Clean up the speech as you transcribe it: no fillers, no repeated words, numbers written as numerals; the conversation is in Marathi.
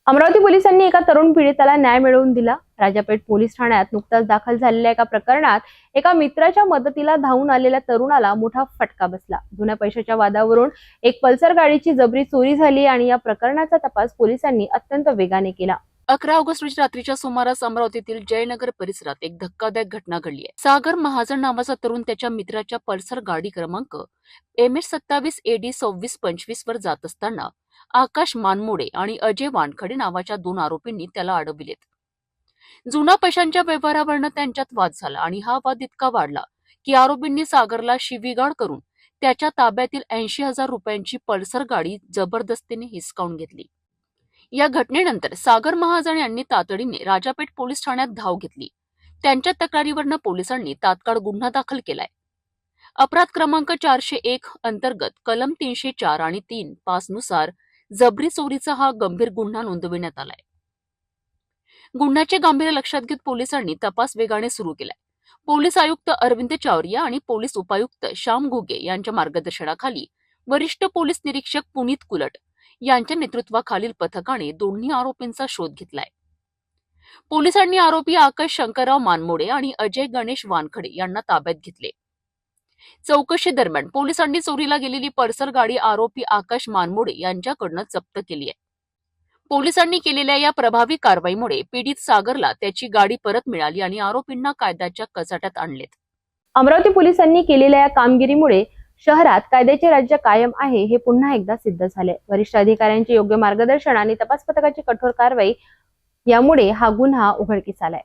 अमरावती पोलिसांनी एका तरुण पीडिताला न्याय मिळवून दिला। राजापेठ पोलीस ठाण्यात नुकताच दाखल झालेल्या एका प्रकरणात एका मित्राच्या मदतीला धावून आलेल्या तरुणाला मोठा फटका बसला। जुन्या पैशाच्या वादावरून एक पल्सर गाडीची जबरी चोरी झाली आणि या प्रकरणाचा तपास पोलिसांनी अत्यंत वेगाने केला। 11 ऑगस्ट रोजी रात्रीच्या सुमारास अमरावतीतील जयनगर परिसरात एक धक्कादायक घटना घडली आहे। सागर महाजन नावाचा तरुण त्याच्या मित्राच्या पल्सर गाडी क्रमांक MS 27 AD 2625 वर जात असताना आकाश मानमोडे आणि अजय वानखडे नावाच्या दोन आरोपींनी त्याला अडविलेत। जुना पैशांच्या व्यवहारावरून त्यांच्यात वाद झाला आणि हा वाद इतका वाढला की आरोपींनी सागरला शिवीगाळ करून त्याच्या ताब्यातील 80,000 रुपयांची पल्सर गाडी जबरदस्तीने हिसकावून घेतली। या घटनेनंतर सागर महाजन यांनी तातडीने राजापेठ पोलीस ठाण्यात धाव घेतली। त्यांच्या तक्रारीवरून पोलिसांनी तात्काळ गुन्हा दाखल केलाय। अपराध क्रमांक 401 अंतर्गत कलम 304 आणि 3(5) नुसार जबरी चोरीचा हा गंभीर गुन्हा नोंदविण्यात आलाय। गुन्ह्याचे गांभीर्य लक्षात घेत पोलिसांनी तपास वेगाने सुरू केलाय। पोलीस आयुक्त अरविंद चावरिया आणि पोलीस उपायुक्त श्याम घुगे यांच्या मार्गदर्शनाखाली वरिष्ठ पोलीस निरीक्षक पुनीत कुलट यांच्या नेतृत्वाखालील पथकाने दोन्ही आरोपींचा शोध घेतलाय। पोलिसांनी आरोपी आकाश शंकरराव मानमोडे आणि अजय गणेश वानखडे यांना ताब्यात घेतले। चौकशी दरम्यान पोलिसांनी चोरीला गेलेली पल्सर गाडी आरोपी आकाश मानमोडे यांच्याकडून जप्त केली आहे। पोलिसांनी केलेल्या या प्रभावी कारवाईमुळे पीडित सागरला त्याची गाडी परत मिळाली आणि आरोपींना कायद्याच्या कचाट्यात आणलेत। अमरावती पोलिसांनी केलेल्या या कामगिरीमुळे शहरात कायद्याचे राज्य कायम आहे हे पुन्हा एकदा सिद्ध झाले। वरिष्ठ अधिकाऱ्यांचे योग्य मार्गदर्शन आणि तपास पथकाची कठोर कारवाई यामुळे हा गुन्हा उघडकीस आलाय।